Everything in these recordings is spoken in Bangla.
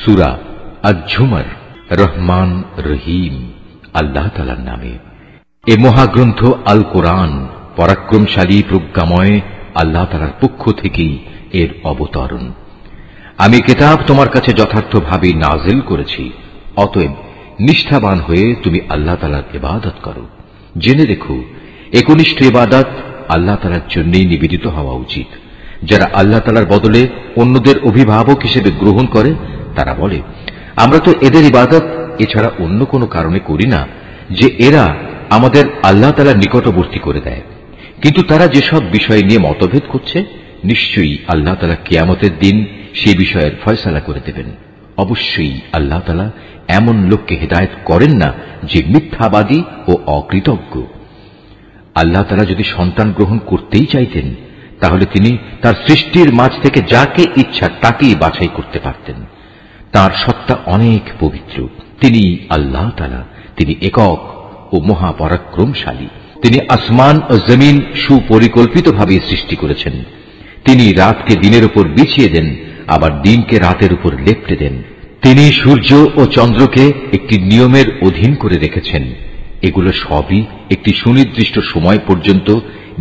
সূরা আয-ঝুমার। রহমান রহিম আল্লাহ তাআলার নামে। এ মহাগ্রন্থ আল কোরআন পরাক্রমশালী প্রজ্ঞাময় আল্লাহ তাআলার পক্ষ থেকেই এর অবতরণ। আমি কিতাব তোমার কাছে যথার্থভাবে নাজিল করেছি, অতএব নিষ্ঠাবান হয়ে তুমি আল্লাহ তাআলার ইবাদত করো। জেনে রেখো, একনিষ্ঠ ইবাদত আল্লাহ তাআলার জন্যই নিবেদিত হওয়া উচিত। যারা আল্লাহ তাআলার বদলে অন্যদের অভিভাবক হিসেবে গ্রহণ করে তারা বলে, আমরা তো এদের ইবাদত এছাড়া অন্য কোনো কারণে করি না যে এরা আমাদের আল্লাহ তাআলার নিকটবর্তী করে দেয়। কিন্তু তারা যেসব বিষয় নিয়ে মতভেদ করছে, নিশ্চয়ই আল্লাহ তাআলা কিয়ামতের দিন সেই বিষয়ের ফয়সালা করে দেবেন। অবশ্যই আল্লাহ তাআলা এমন লোককে হেদায়েত করেন না যে মিথ্যাবাদী ও অকৃতজ্ঞ। আল্লাহ তাআলা যদি সন্তান গ্রহণ করতেই চাইতেন তাহলে তিনি তার সৃষ্টির মাঝ থেকে যাকে ইচ্ছা তাকেই বাছাই করতে পারতেন। তার সত্তা অনেক পবিত্র। তিনি আল্লাহ তাআলা, তিনি একক ও মহাপরাক্রমশালী। তিনি আসমান ও জমিন সুপরিকল্পিতভাবে সৃষ্টি করেছেন। তিনি রাতকে দিনের উপর বিছিয়ে দেন, আবার দিনকে রাতের উপর লেপ্টে দেন। তিনি সূর্য ও চন্দ্রকে একটি নিয়মের অধীন করে রেখেছেন। এগুলো সবই একটি সুনির্দিষ্ট সময় পর্যন্ত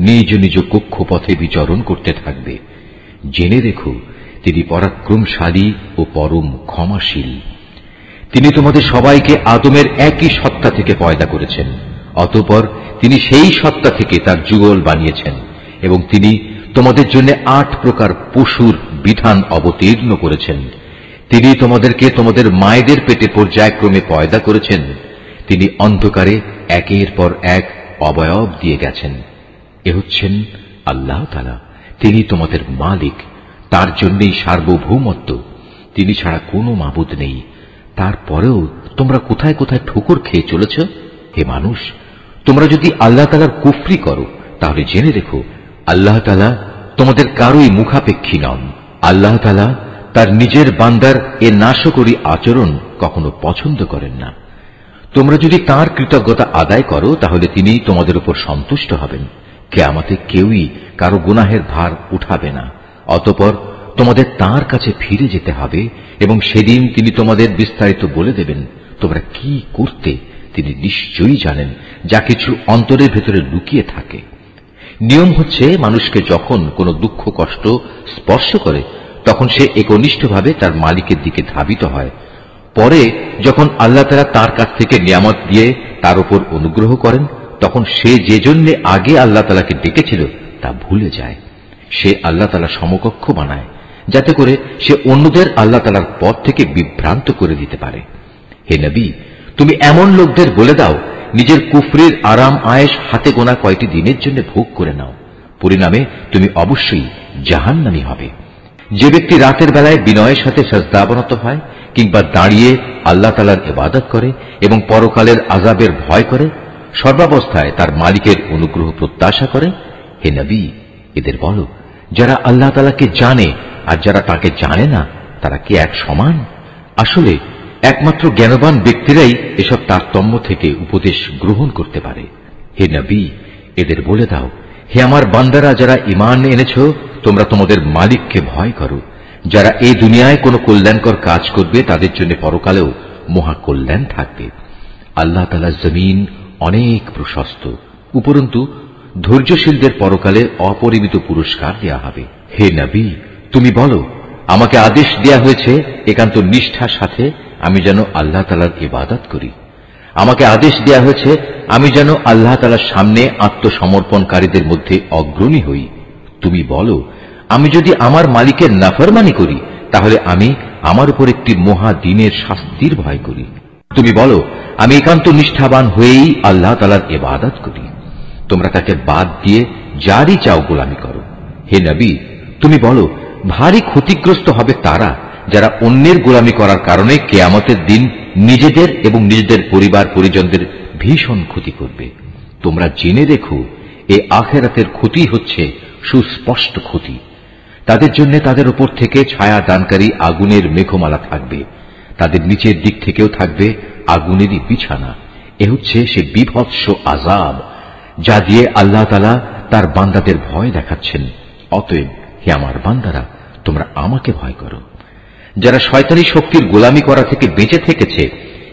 নিজ নিজ কক্ষপথে বিচরণ করতে থাকবে। জেনে রেখো, তিনি পরাক্রমশালী ও পরম ক্ষমাশীল। তিনি তোমাদের সবাইকে আদমের একই সত্তা থেকে পয়দা করেছেন, অতঃপর তিনি সেই সত্তা থেকে তার যুগল বানিয়েছেন এবং তিনি তোমাদের জন্য 8 প্রকার পশুর বিধান অবতীর্ণ করেছেন। তিনি তোমাদেরকে তোমাদের মায়েদের পেটে পর্যায়ক্রমে পয়দা করেছেন। তিনি অন্ধকারে একের পর এক অবয়ব দিয়ে গেছেন। এ হচ্ছেন আল্লাহ তাআলা, তিনি তোমাদের মালিক। তার জন্যই সার্বভৌমত্ব, তিনি ছাড়া কোনো মাবুদ নেই। তারপরেও তোমরা কোথায় কোথায় ঠোকর খেয়ে চলেছ? হে মানুষ, তোমরা যদি আল্লাহ তাআলার কুফরি করো তাহলে জেনে রেখো, আল্লাহ তাআলা তোমাদের কারোই মুখাপেক্ষী নন। আল্লাহ তাআলা তার নিজের বান্দার এ নাশকরী আচরণ কখনো পছন্দ করেন না। তোমরা যদি তাঁর কৃতজ্ঞতা আদায় করো তাহলে তিনি তোমাদের উপর সন্তুষ্ট হবেন। কিয়ামতে কেউই কারো গুনাহের ভার উঠাবে না। অতঃপর তোমাদের তাঁর কাছে ফিরে যেতে হবে এবং সেদিন তিনি তোমাদের বিস্তারিত বলে দেবেন তোমরা কি করতে। তিনি নিশ্চয়ই জানেন যা কিছু অন্তরের ভেতরে লুকিয়ে থাকে। নিয়ম হচ্ছে, মানুষকে যখন কোনো দুঃখ কষ্ট স্পর্শ করে তখন সে একনিষ্ঠভাবে তার মালিকের দিকে ধাবিত হয়। পরে যখন আল্লাহ তাআলা তার কাছ থেকে নিয়ামত দিয়ে তার উপর অনুগ্রহ করেন তখন সে যে জন্য আগে আল্লাহ তাআলাকে ডেকেছিল তা ভুলে যায়। সে আল্লাহ তাআলা সমকক্ষ বানায় যাতে করে সে অন্যদের আল্লাহ তাআলার পথ থেকে বিভ্রান্ত করে দিতে পারে। হে নবী, তুমি এমন লোকদের বলে দাও, নিজের কুফরির আরাম আয়েশ হাতে গোনা কয়টি দিনের জন্য ভোগ করে নাও, পরিণামে তুমি অবশ্যই জাহান্নামী হবে। যে ব্যক্তি রাতের বেলায় বিনয়ের সাথে সাজদাবনত হয় কিংবা দাঁড়িয়ে আল্লাহ তাআলার ইবাদত করে এবং পরকালের আযাবের ভয় করে, সর্বাবস্থায় তার মালিকের অনুগ্রহ প্রত্যাশা করে, হে নবী, এদের বলো, যারা আল্লাহ তাআলাকে জানে আর যারা তাকে জানে না তারা কি এক সমান? আসলে একমাত্র জ্ঞানবান ব্যক্তিরাই এসব তারতম্য থেকে উপদেশ গ্রহণ করতে পারে। হে নবী, এদের বলে দাও, হে আমার বান্দারা, যারা ঈমান এনেছ, তোমরা তোমাদের মালিককে ভয় করো। যারা এই দুনিয়ায় কোনো কল্যাণকর কাজ করবে তাদের জন্য পরকালেও মহা কল্যাণ থাকবে। আল্লাহ তাআলার জমিন অনেক প্রশস্ত। উপরন্তু ধৈর্যশীলদের পরকালে অপরিমিত পুরস্কার দেয়া হবে। হে নবী, তুমি বলো, আমাকে আদেশ দেয়া হয়েছে একান্ত নিষ্ঠার সাথে আমি যেন আল্লাহ তাআলার ইবাদত করি। আমাকে আদেশ দেয়া হয়েছে আমি যেন আল্লাহ তাআলার সামনে আত্মসমর্পণকারীদের মধ্যে অগ্রণী হই। তুমি বলো, আমি যদি আমার মালিকের নাফরমানি করি তাহলে আমি আমার উপর একটি মহা দিনের শাস্তির ভয় করি। তুমি বলো, আমি একান্ত নিষ্ঠাবান হয়েই আল্লাহ তাআলার ইবাদত করি। তোমরা তাকে বাদ দিয়ে যারই চাও গোলামি করো। হে নবী, তুমি বলো, ভারী ক্ষতিগ্রস্ত হবে তারা যারা অন্যের গোলামি করার কারণে কিয়ামতের দিন নিজেদের এবং নিজেদের পরিবার পরিজনদের ভীষণ ক্ষতি করবে। তোমরা জেনে রেখো, এ আখিরাতের ক্ষতি হচ্ছে সুস্পষ্ট ক্ষতি। তাদের জন্য তাদের উপর থেকে ছায়া দানকারী আগুনের মেঘমালা থাকবে, তাদের নিচের দিক থেকেও থাকবে আগুনেরই বিছানা। এ হচ্ছে সে বিভৎস আযাব যা দিয়ে আল্লাহ তাআলা তার বান্দাদের ভয় দেখাচ্ছেন। অতএব হে আমার বান্দারা, তোমরা আমাকে ভয় করো। যারা শয়তানি শক্তির গোলামি করা থেকে বেঁচে থেকেছে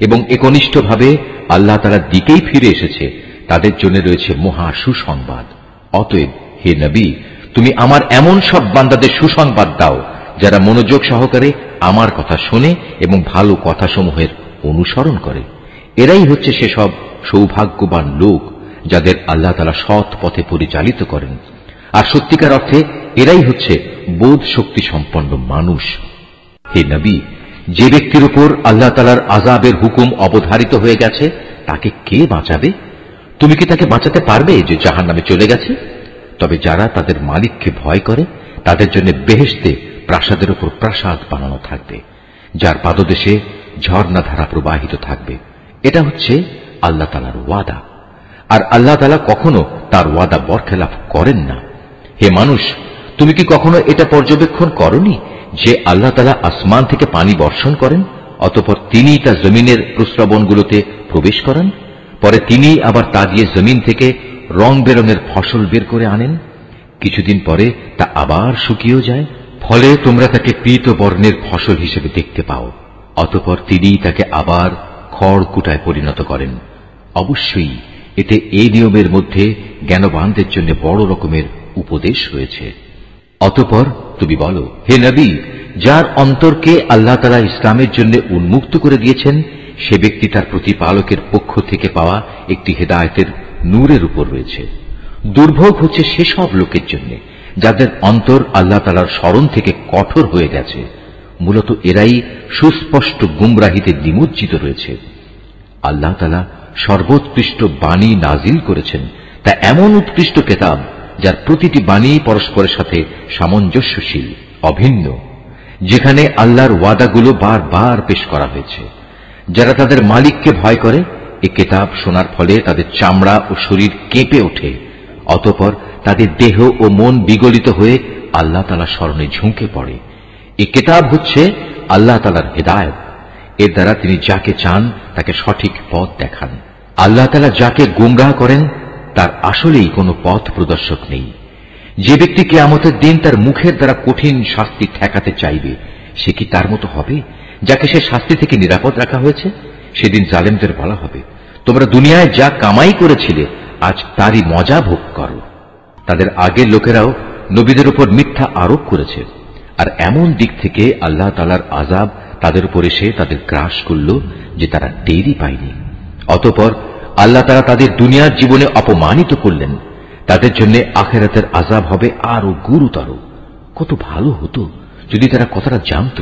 এবং একনিষ্ঠভাবে আল্লাহ তাআলার দিকেই ফিরে এসেছে, তাদের জন্য রয়েছে মহা সুসংবাদ। অতএব হে নবী, তুমি আমার এমন সব বান্দাদের সুসংবাদ দাও যারা মনোযোগ সহকারে আমার কথা শোনে এবং ভালো কথাসমূহের অনুসরণ করে। এরাই হচ্ছে সেসব সৌভাগ্যবান লোক যাদের আল্লাহ তাআলা সৎ পথে পরিচালিত করেন, আর সত্যিকার অর্থে এরাই হচ্ছে বোধ শক্তি সম্পন্ন মানুষ। হে নবী, যে ব্যক্তির উপর আল্লাহ তাআলার আযাবের হুকুম অবধারিত হয়ে গেছে তাকে কে বাঁচাবে? তুমি কি তাকে বাঁচাতে পারবে যে জাহান্নামে চলে গেছে? তবে যারা তাদের মালিককে ভয় করে তাদের জন্য বেহেশতে প্রাসাদের উপর প্রাসাদ বানানো থাকবে, যার পাদদেশে ঝর্ণাধারা প্রবাহিত থাকবে। এটা হচ্ছে আল্লাহ তাআলার ওয়াদা, আর আল্লাহ তাআলা কখনো তার ওয়াদা বরখেলাফ করেন না। হে মানুষ, তুমি কি কখনো এটা পর্যবেক্ষণ করনি যে আল্লাহ তাআলা আসমান থেকে পানি বর্ষণ করেন, অতঃপর তিনি তা জমিনের প্রস্রবণগুলোতে প্রবেশ করান, পরে তিনি আবার তা দিয়ে জমিন থেকে রং বেরঙের ফসল বের করে আনেন। কিছুদিন পরে তা আবার শুকিয়েও যায়, ফলে তোমরা তাকে পীত বর্ণের ফসল হিসেবে দেখতে পাও। অতঃপর তিনি তাকে আবার খড়কুটায় পরিণত করেন। অবশ্যই এতে এই নিয়মের মধ্যে জ্ঞানবানদের জন্য বড় রকমের উপদেশ রয়েছে। অতঃপর তুমি বলো, হে নবী, যার অন্তরকে আল্লাহ তাআলা ইসলামের জন্য উন্মুক্ত করে দিয়েছেন, সে ব্যক্তি তার প্রতিপালকের পক্ষ থেকে পাওয়া একটি হেদায়েতের নূরের উপর রয়েছে। দুর্ভোগ হচ্ছে সেসব লোকের জন্য যাদের অন্তর আল্লাহ তাআলার স্মরণ থেকে কঠোর হয়ে গেছে। মূলত এরাই সুস্পষ্ট গুমরাহিতে নিমজ্জিত রয়েছে। আল্লাহ তাআলা সর্বোৎকৃষ্ট বাণী নাজিল করেছেন, তা এমন উৎকৃষ্ট কিতাব যার প্রতিটি বাণী পরস্পরের সাথে সামঞ্জস্যশীল, অভিন্ন, যেখানে আল্লাহর ওয়াদাগুলো বারবার পেশ করা হয়েছে। যারা তাদের মালিককে ভয় করে, এ কিতাব শোনার ফলে তাদের চামড়া ও শরীর কেঁপে ওঠে, অতঃপর তাদের দেহ ও মন বিগলিত হয়ে আল্লাহ তাআলার স্মরণে ঝুঁকে পড়ে। এ কিতাব হচ্ছে আল্লাহ তাআলার হেদায়েত। এর দ্বারা তিনি যাকে চান তাকে সঠিক পথ দেখান। আল্লাহ তাআলা যাকে গুমরাহ করেন তার আসলেই কোনো পথ প্রদর্শক নেই। যে ব্যক্তি কিয়ামতের দিন তার মুখের দ্বারা কঠিন শাস্তি ঠেকাতে চাইবে, সে কি তার মতো হবে যাকে সে শাস্তি থেকে নিরাপদ রাখা হয়েছে? সেদিন জালেমদের বলা হবে, তোমরা দুনিয়ায় যা কামাই করেছিলে আজ তারই মজা ভোগ করো। তাদের আগের লোকেরাও নবীদের উপর মিথ্যা আরোপ করেছে, আর এমন দিক থেকে আল্লাহ তাআলার আযাব তাদের উপর এসে তাদের গ্রাস করল যে তারা টেরই পায়নি। অতঃপর আল্লাহ তাআলা তাদের দুনিয়ার জীবনে অপমানিত করলেন, তাদের জন্য আখিরাতের আযাব হবে আরো গুরুতর। কত ভালো হতো যদি তারা কথাটা জানত।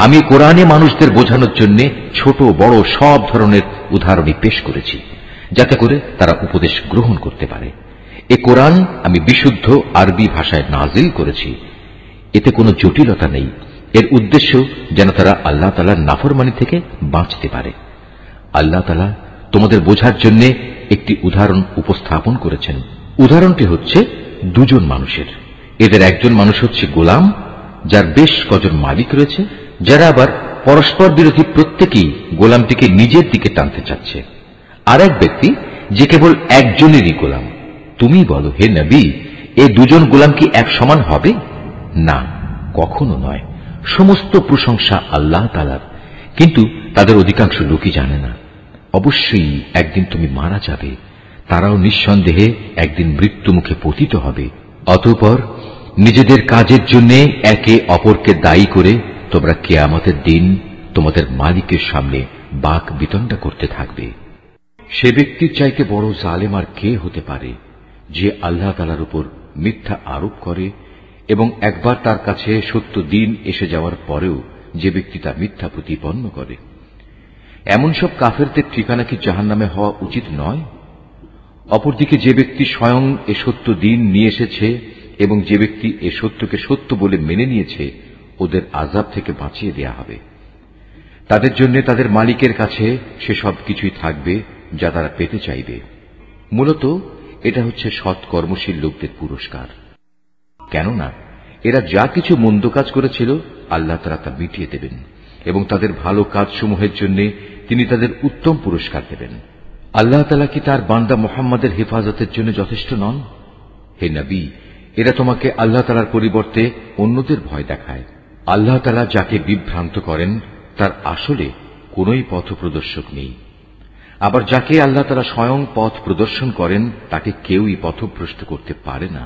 আমি কোরআনে মানুষদের বোঝানোর জন্য ছোট বড় সব ধরনের উদাহরণই পেশ করেছি, যাতে করে তারা উপদেশ গ্রহণ করতে পারে। এ কোরআন আমি বিশুদ্ধ আরবি ভাষায় নাজিল করেছি, এতে কোনো জটিলতা নেই। এর উদ্দেশ্য যেন তারা আল্লাহ তাআলার নাফরমানি থেকে বাঁচতে পারে। আল্লাহ তাআলা তোমাদের বোঝার জন্য একটি উদাহরণ উপস্থাপন করেছেন। উদাহরণটি হচ্ছে দুজন মানুষের। এদের একজন মানুষ হচ্ছে গোলাম, যার বেশ কজন মালিক রয়েছে, যারা আবার পরস্পর বিরোধী, প্রত্যেকেই গোলামটিকে নিজের দিকে টানতে চাচ্ছে। আর এক ব্যক্তি যে কেবল একজনেরই গোলাম। তুমি বলো, হে নবী, এই দুজন গোলাম কি এক সমান হবে? না, কখনো নয়। সমস্ত প্রশংসা আল্লাহ তাআলার, কিন্তু তাদের অধিকাংশ লোকই জানে না। অবশ্যই একদিন তুমি মারা যাবে, তারাও নিঃসন্দেহে একদিন মৃত্যু মুখে পতিত হবে। অতঃপর নিজেদের কাজের জন্য একে অপরকে দায়ী করে তোমরা কিয়ামতের দিন তোমাদের মালিকের সামনে বাক বিতণ্ডা করতে থাকবে। সে ব্যক্তির চাইতে বড় জালেম আর কে হতে পারে যে আল্লাহ তাআলার উপর মিথ্যা আরোপ করে এবং একবার তার কাছে সত্য দিন এসে যাওয়ার পরেও যে ব্যক্তি তা মিথ্যা প্রতিপন্ন করে। এমন সব কাফেরদের ঠিকানা কি জাহান্নামে হওয়া উচিত নয়? অপরদিকে যে ব্যক্তি স্বয়ং এ সত্য দিন নিয়ে এসেছে এবং যে ব্যক্তি এ সত্যকে সত্য বলে মেনে নিয়েছে, ওদের আযাব থেকে বাঁচিয়ে দেয়া হবে। তাদের জন্য তাদের মালিকের কাছে সে সব কিছুই থাকবে যা তারা পেতে চাইবে। মূলত এটা হচ্ছে সৎ কর্মশীল লোকদের পুরস্কার। কেননা এরা যা কিছু মন্দ কাজ করেছিল আল্লাহ তাআলা তা মিটিয়ে দেবেন এবং তাদের ভালো কাজসমূহের জন্য তিনি তাদের উত্তম পুরস্কার দেবেন। আল্লাহ তাআলা কি তার বান্দা মুহাম্মাদের হেফাজতের জন্য যথেষ্ট নন? হে নবী, এরা তোমাকে আল্লাহ তাআলার পরিবর্তে অন্যদের ভয় দেখায়। আল্লাহ তাআলা যাকে বিভ্রান্ত করেন তার আসলে কোনই পথ প্রদর্শক নেই, আবার যাকে আল্লাহ তাআলা স্বয়ং পথ প্রদর্শন করেন তাকে কেউই পথভ্রষ্ট করতে পারে না।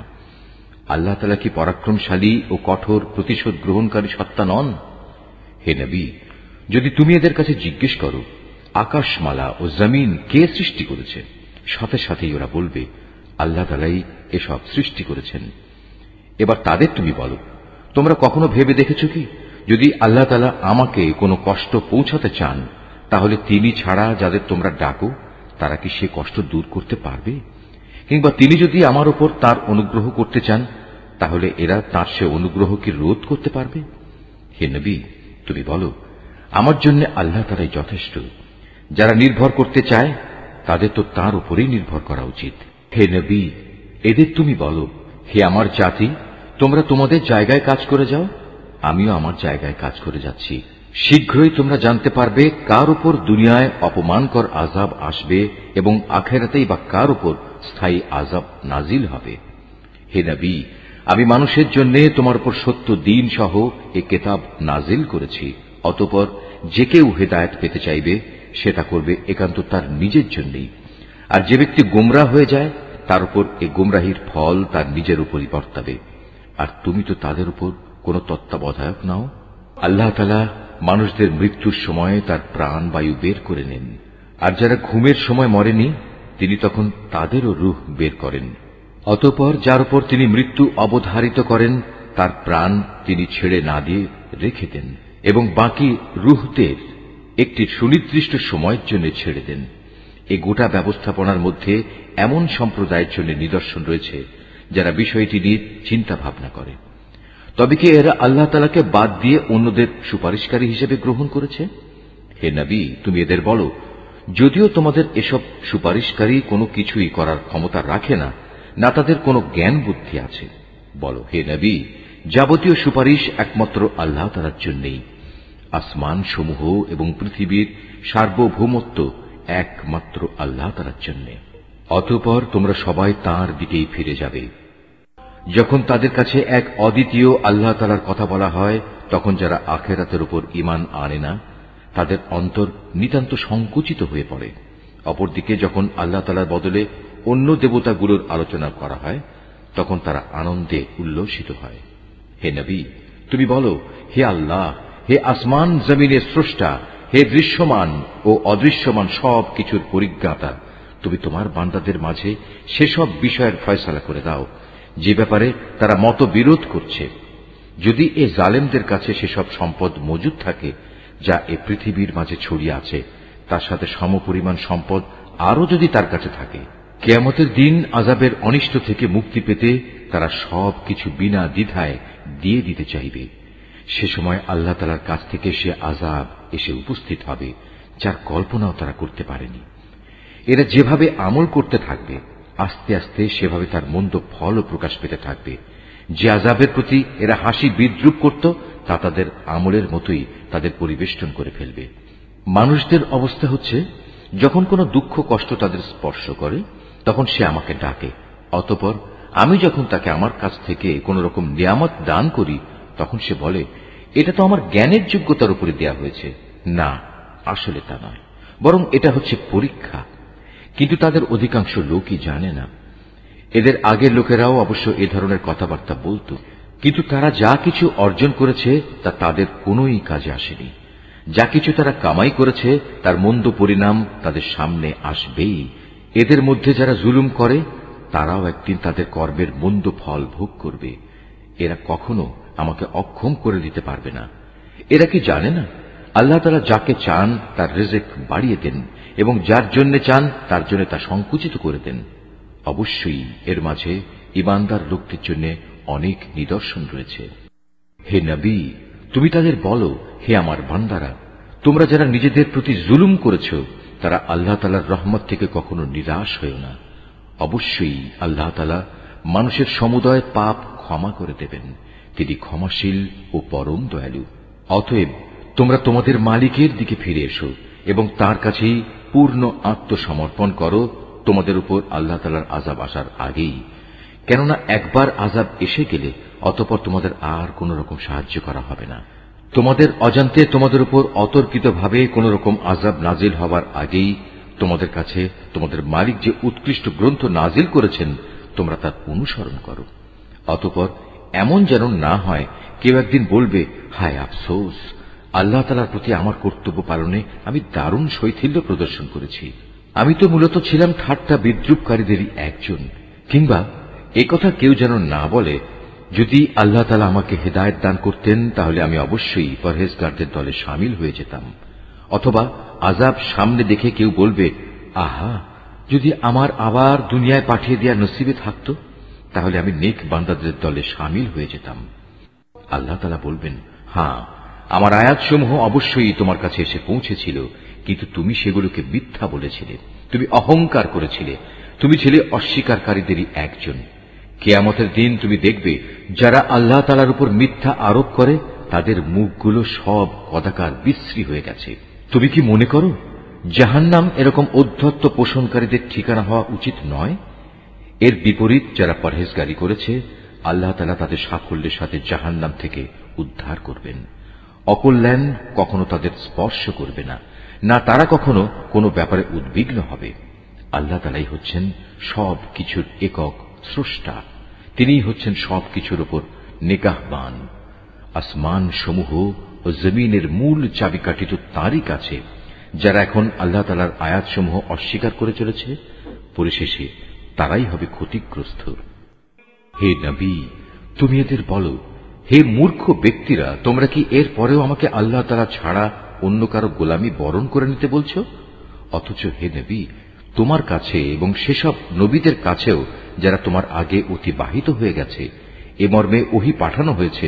আল্লাহ তাআলা কি পরাক্রমশালী ও কঠোর প্রতিশোধ গ্রহণকারী সত্তা নন? হে নবী, যদি তুমি এদের কাছে জিজ্ঞেস করো আকাশমালা ও জমিন কে সৃষ্টি করেছে, সাথে সাথেই ওরা বলবে আল্লাহ তাআলাই এসব সৃষ্টি করেছেন। এবার তাদের তুমি বলো, তোমরা কখনো ভেবে দেখেছো কি, যদি আল্লাহ তাআলা আমাকে কোনো কষ্ট পৌঁছাতে চান, তাহলে তিনি ছাড়া যাদের তোমরা ডাকো তারা কি সে কষ্ট দূর করতে পারবে? কিংবা তিনি যদি আমার উপর তার অনুগ্রহ করতে চান, তাহলে এরা তার সে অনুগ্রহ কি রোধ করতে পারবে? হে নবী, তুমি বলো, আমার জন্য আল্লাহ তাআলাই যথেষ্ট। যারা নির্ভর করতে চায় তাদের তো তার উপরেই নির্ভর করা উচিত। হে নবী, এদের তুমি বলো, হে আমার জাতি, তোমরা তোমাদের জায়গায় কাজ করে যাও, আমিও আমার জায়গায় কাজ করে যাচ্ছি। শীঘ্রই তোমরা জানতে পারবে কার উপর দুনিয়ায় অপমানকর আযাব আসবে এবং আখিরাতেই বা কার উপর স্থায়ী আযাব নাজিল হবে। হে নবী, আমি মানুষের জন্য তোমার উপর সত্য দ্বীন সহ এ কিতাব নাজিল করেছি। অতঃপর যে কেউ হেদায়েত পেতে চাইবে সে তা করবে একান্ত তার নিজের জন্যই, আর যে ব্যক্তি গোমরাহ হয়ে যায় তার উপর এ গোমরাহির ফল তার নিজের উপরই বর্তাবে। আর তুমি তো তাদের উপর কোন তত্ত্বাবধায়ক নাও। আল্লাহ তাআলা মানুষদের মৃত্যুর সময় তার প্রাণ বায়ু বের করে নেন, আর যারা ঘুমের সময় মরেনি তিনি তখন তাদেরও রূহ বের করেন। অতঃপর যার উপর তিনি মৃত্যু অবধারিত করেন তার প্রাণ তিনি ছেড়ে না দিয়ে রেখে দেন এবং বাকি রূহদের একটি সুনির্দিষ্ট সময়ের জন্য ছেড়ে দেন। এই গোটা ব্যবস্থাপনার মধ্যে এমন সম্প্রদায়ের জন্য নিদর্শন রয়েছে যারা বিষয়টি নিয়ে চিন্তা ভাবনা করে। তবে কি এরা আল্লাহ তাআলাকে বাদ দিয়ে অন্যদের সুপারিশকারী হিসেবে গ্রহণ করেছে? হে নবী, তুমি এদের বলো, যদিও তোমাদের এসব সুপারিশকারী কোনো কিছুই করার ক্ষমতা রাখে না, না তাদের কোনো জ্ঞান বুদ্ধি আছে। বলো, হে নবী, যাবতীয় সুপারিশ একমাত্র আল্লাহ তাআলার জন্যই। আসমান সমূহ এবং পৃথিবীর সার্বভৌমত্ব একমাত্র আল্লাহ তাআলার জন্য। অতঃপর তোমরা সবাই তাঁর দিকেই ফিরে যাবে। যখন তাদের কাছে এক অদ্বিতীয় আল্লাহ তাআলার কথা বলা হয়, তখন যারা আখিরাতের উপর ঈমান আনে না তাদের অন্তর নিতান্ত সংকুচিত হয়ে পড়ে। অপরদিকে যখন আল্লাহ তাআলার বদলে অন্য দেবতাগুলোর আলোচনা করা হয় তখন তারা আনন্দে উল্লসিত হয়। হে নবী, তুমি বলো, হে আল্লাহ, হে আসমান জমিনের স্রষ্টা, হে দৃশ্যমান ও অদৃশ্যমান সব কিছুর পরিজ্ঞাতা, তুমি তোমার বান্দাদের মাঝে সেসব বিষয়ের ফয়সালা করে দাও যে ব্যাপারে তারা মতবিরোধ করছে। যদি এ জালেমদের কাছে সেসব সম্পদ মজুদ থাকে যা এ পৃথিবীর মাঝে ছড়িয়ে আছে, তার সাথে সমপরিমাণ সম্পদ আরও যদি তার কাছে থাকে, কিয়ামতের দিন আযাবের অনিষ্ট থেকে মুক্তি পেতে তারা সব কিছু বিনা দ্বিধায় দিয়ে দিতে চাইবে। সে সময় আল্লাহ তাআলার কাছ থেকে সে আযাব এসে উপস্থিত হবে যার কল্পনাও তারা করতে পারেনি। এরা যেভাবে আমল করতে থাকবে আস্তে আস্তে সেভাবে তার মন্দ ফলও প্রকাশ পেতে থাকবে। যে আযাবের প্রতি এরা হাসি বিদ্রুপ করত তা তাদের আমলের মতোই তাদের পরিবেষ্টন করে ফেলবে। মানুষদের অবস্থা হচ্ছে, যখন কোনো দুঃখ কষ্ট তাদের স্পর্শ করে তখন সে আমাকে ডাকে, অতঃপর আমি যখন তাকে আমার কাছ থেকে কোন রকম নিয়ামত দান করি তখন সে বলে, এটা তো আমার জ্ঞানের যোগ্যতার উপরে দেয়া হয়েছে। না, আসলে তা নয়, বরং এটা হচ্ছে পরীক্ষা। কিন্তু তাদের অধিকাংশ লোকই জানে না। এদের আগের লোকেরাও অবশ্য এ ধরনের কথাবার্তা বলত, কিন্তু তারা যা কিছু অর্জন করেছে তা তাদের কোনোই কাজে আসেনি। যা কিছু তারা কামাই করেছে তার মন্দ পরিণাম তাদের সামনে আসবেই। এদের মধ্যে যারা জুলুম করে তারাও একদিন তাদের কর্মের মন্দ ফল ভোগ করবে। এরা কখনো আমাকে অক্ষম করে দিতে পারবে না। এরা কি জানে না আল্লাহ তাআলা যাকে চান তার রিজিক বাড়িয়ে দেন এবং যার জন্য চান তার জন্য তা সংকুচিত করে দেন। অবশ্যই এর মাঝে ঈমানদার লোকদের জন্য অনেক নিদর্শন রয়েছে। হে নবী, তুমি তাদের বলো, হে আমার বান্দারা, তোমরা যারা নিজেদের প্রতি জুলুম করেছ তারা আল্লাহ তাআলার রহমত থেকে কখনো নিরাশ হয়ো না। অবশ্যই আল্লাহ তাআলা মানুষের সমুদয় পাপ ক্ষমা করে দেবেন। তিনি ক্ষমাশীল ও পরম দয়ালু। অতএব তোমরা তোমাদের মালিকের দিকে ফিরে এসো এবং তার কাছেই পূর্ণ আত্মসমর্পণ করো তোমাদের উপর আল্লাহ তাআলার আযাব আসার আগেই। কেননা একবার আযাব এসে গেলে অতঃপর তোমাদের আর কোন রকম সাহায্য করা হবে না। তোমাদের অজান্তে তোমাদের উপর অতর্কিতভাবে কোন রকম আযাব নাজিল হবার আগেই তোমাদের কাছে তোমাদের মালিক যে উৎকৃষ্ট গ্রন্থ নাজিল করেছেন তোমরা তার অনুসরণ করো। অতঃপর এমন যেন না হয় কেউ একদিন বলবে, হায় আফসোস, আল্লাহ তাআলার প্রতি আমার কর্তব্য পালনে আমি দারুণ শৈথিল্য প্রদর্শন করেছি। আমি তো মূলত ছিলাম ঠাট্টা বিদ্রুপকারীদেরই একজন। কিংবা একথা কেউ যেন না বলে, যদি আল্লাহ তাআলা আমাকে হেদায়েত দান করতেন তাহলে আমি অবশ্যই পরহেজগারদের দলে শামিল হয়ে যেতাম। অথবা আযাব সামনে দেখে কেউ বলবে, আহা, যদি আমার আবার দুনিয়ায় পাঠিয়ে দেওয়ার নসিবে থাকত তাহলে আমি নেক বান্দাদের দলে শামিল হয়ে যেতাম। আল্লাহ তাআলা বলবেন, হ্যাঁ, আমার আয়াতসমূহ অবশ্যই তোমার কাছে এসে পৌঁছেছিল, কিন্তু তুমি সেগুলোকে মিথ্যা বলেছিলে, তুমি অহংকার করেছিলে, তুমি ছিলে অস্বীকারীদেরই একজন। কিয়ামতের দিন তুমি দেখবে যারা আল্লাহ তাআলার উপর মিথ্যা আরোপ করে তাদের মুখগুলো সব কদাকার বিশ্রী হয়ে গেছে। তুমি কি মনে করো জাহান্নাম এরকম ঔদ্ধত্য পোষণকারীদের ঠিকানা হওয়া উচিত নয়? এর বিপরীত যারা পরহেজগারি করেছে আল্লাহ তাআলা তাদের সাফল্যের সাথে জাহান্নাম থেকে উদ্ধার করবেন। অকল্যাণ কখনো তাদের স্পর্শ করবে না, না তারা কখনো কোনো ব্যাপারে উদ্বিগ্ন হবে। আল্লাহ তাআলাই হচ্ছেন সব কিছুর একক স্রষ্টা, তিনিই হচ্ছেন সব কিছুর উপর নিগাহবান। আসমান সমূহ ও জমিনের মূল চাবিকাঠি তো তাঁরই কাছে। যারা এখন আল্লাহ তাআলার আয়াতসমূহ অস্বীকার করে চলেছে পরিশেষে তারাই হবে ক্ষতিগ্রস্ত। হে নবী, তুমি এদের বলো, হে মূর্খ ব্যক্তিরা, তোমরা কি এর পরেও আমাকে আল্লাহ তাআলা ছাড়া অন্য কারো গোলামি বরণ করে নিতে বলছো? অথচ হে নবী, তোমার কাছে এবং সেসব নবীদের কাছেও যারা তোমার আগে অতিবাহিত হয়ে গেছে এ মর্মে ওহী পাঠানো হয়েছে,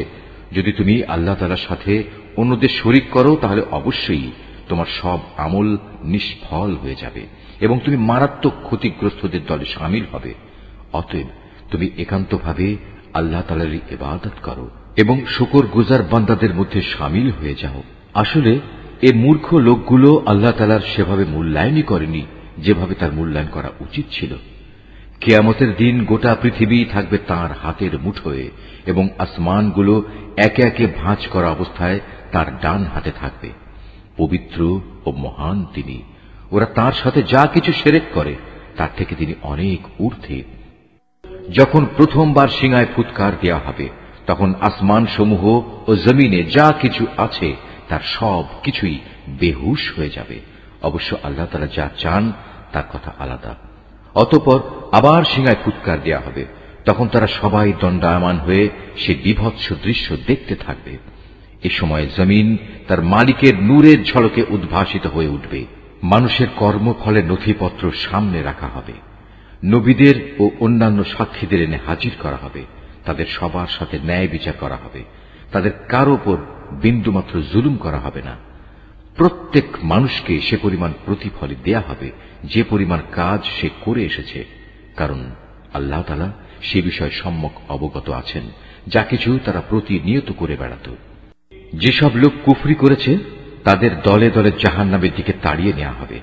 যদি তুমি আল্লাহ তাআলার সাথে অন্যদের শরীক করো তাহলে অবশ্যই তোমার সব আমল নিষ্ফল হয়ে যাবে এবং তুমি মারাত্মক ক্ষতিগ্রস্তদের দলে শামিল হবে। অতএব তুমি একান্তভাবে আল্লাহ তাআলারই ইবাদত করো এবং শুকরগুজার বান্দাদের মধ্যে শামিল হয়ে যাও। আসলে এ মূর্খ লোকগুলো আল্লাহ তাআলার সেভাবে মূল্যায়নই করেনি যেভাবে তার মূল্যায়ন করা উচিত ছিল। কিয়ামতের দিন গোটা পৃথিবী থাকবে তাঁর হাতের মুঠোয় এবং আসমানগুলো একে একে ভাঁজ করা অবস্থায় তার ডান হাতে থাকবে। পবিত্র ও মহান তিনি। ওরা তার সাথে যা কিছু শিরক করে তার থেকে তিনি অনেক ঊর্ধ্বে। যখন প্রথমবার সিঙায় ফুৎকার দেওয়া হবে তখন আসমান সমূহ ও জমিনে যা কিছু আছে তার সব কিছুই বেহুশ হয়ে যাবে। অবশ্য আল্লাহ তাআলা যা চান তার কথা আলাদা। অতঃপর আবার সিঙায় ফুৎকার দেওয়া হবে, তখন তারা সবাই দণ্ডায়মান হয়ে সে বিভৎস দৃশ্য দেখতে থাকবে। এ সময় জমিন তার মালিকের নূরের ঝলকে উদ্ভাসিত হয়ে উঠবে। মানুষের কর্মফলের নথিপত্র সামনে রাখা হবে। নবীদের ও অন্যান্য সাক্ষীদের এনে হাজির করা হবে। তাদের সবার সাথে ন্যায় বিচার করা হবে। তাদের কারো উপর বিন্দুমাত্র জুলুম করা হবে না। প্রত্যেক মানুষকে সে পরিমাণ প্রতিফল দেয়া হবে যে পরিমাণ কাজ সে করে এসেছে, কারণ আল্লাহ তাআলা সে বিষয়ে সম্যক অবগত আছেন যা কিছু তারা প্রতিনিয়ত করে বেড়াত। যেসব লোক কুফরি করেছে তাদের দলে দলে জাহান্নামের দিকে তাড়িয়ে নেওয়া হবে।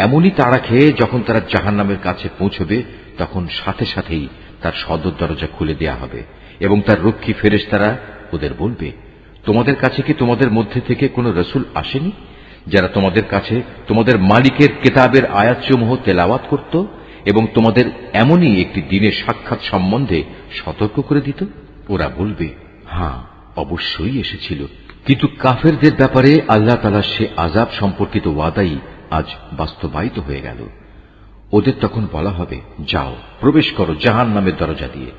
এমনই তাড়া খেয়ে যখন তারা জাহান্নামের কাছে পৌঁছবে তখন সাথে সাথেই তার সদর দরজা খুলে দেয়া হবে এবং তার রক্ষী ফেরেশতারা ওদের বলবে, তোমাদের কাছে কি তোমাদের মধ্যে থেকে কোনো রসুল আসেনি যারা তোমাদের কাছে তোমাদের মালিকের কিতাবের আয়াতসমূহ তেলাওয়াত করত এবং তোমাদের এমনই একটি দিনের সাক্ষাৎ সম্বন্ধে সতর্ক করে দিত? ওরা বলবে, হ্যাঁ, অবশ্যই এসেছিল। কিন্তু কাফেরদের ব্যাপারে আল্লাহ তাআলা সে আযাব সম্পর্কিত ওয়াদাই আজ বাস্তবায়িত হয়ে গেল। ওদের তখন বলা হবে, যাও, প্রবেশ করো জাহান্নামের দরজা দিয়ে,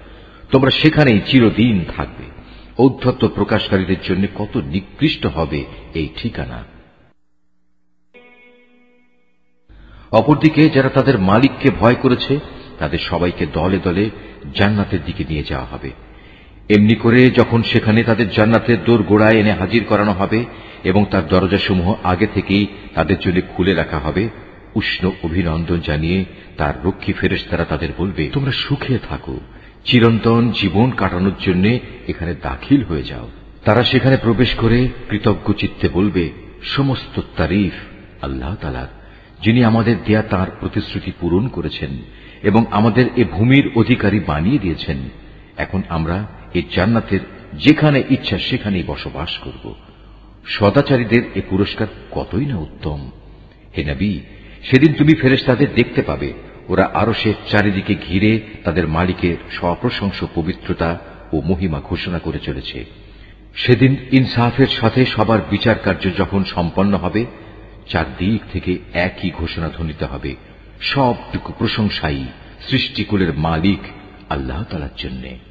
তোমরা সেখানেই চিরদিন থাকবে। ঔদ্ধত্য প্রকাশকারীদের জন্য কত নিকৃষ্ট হবে এই ঠিকানা। অপরদিকে যারা তাদের মালিককে ভয় করেছে তাদের সবাইকে দলে দলে জান্নাতের দিকে নিয়ে যাওয়া হবে। এমনি করে যখন সেখানে তাদের জান্নাতের দোরগোড়ায় এনে হাজির করানো হবে এবং তার দরজাসমূহ আগে থেকেই তাদের জন্য খুলে রাখা হবে, উষ্ণ অভিনন্দন জানিয়ে তার রক্ষী ফেরেশতারা তাদের বলবে, তোমরা সুখে থাকো, চিরন্তন জীবন কাটানোর জন্য এখানে দাখিল হয়ে যাও। তারা সেখানে প্রবেশ করে কৃতজ্ঞ চিত্তে বলবে, সমস্ত তারিফ আল্লাহ তাআলার, যিনি আমাদের দেয়া তাঁর প্রতিশ্রুতি পূরণ করেছেন এবং আমাদের এ ভূমির অধিকারী বানিয়ে দিয়েছেন। এখন আমরা এই জান্নাতের যেখানে ইচ্ছা সেখানেই বসবাস করব। সদাচারীদের এ পুরস্কার কতই না উত্তম। হে নবী, সেদিন তুমি ফেরেশতাদের দেখতে পাবে, ওরা আরশের চারিদিকে ঘিরে তাদের মালিকের সপ্রশংস পবিত্রতা ও মহিমা ঘোষণা করে চলেছে। সেদিন ইনসাফের সাথে সবার বিচার কার্য যখন সম্পন্ন হবে, চারদিক থেকে একই ঘোষণা ধ্বনিত হবে, সবটুকু প্রশংসাই সৃষ্টিকুলের মালিক আল্লাহ তাআলার জন্যে।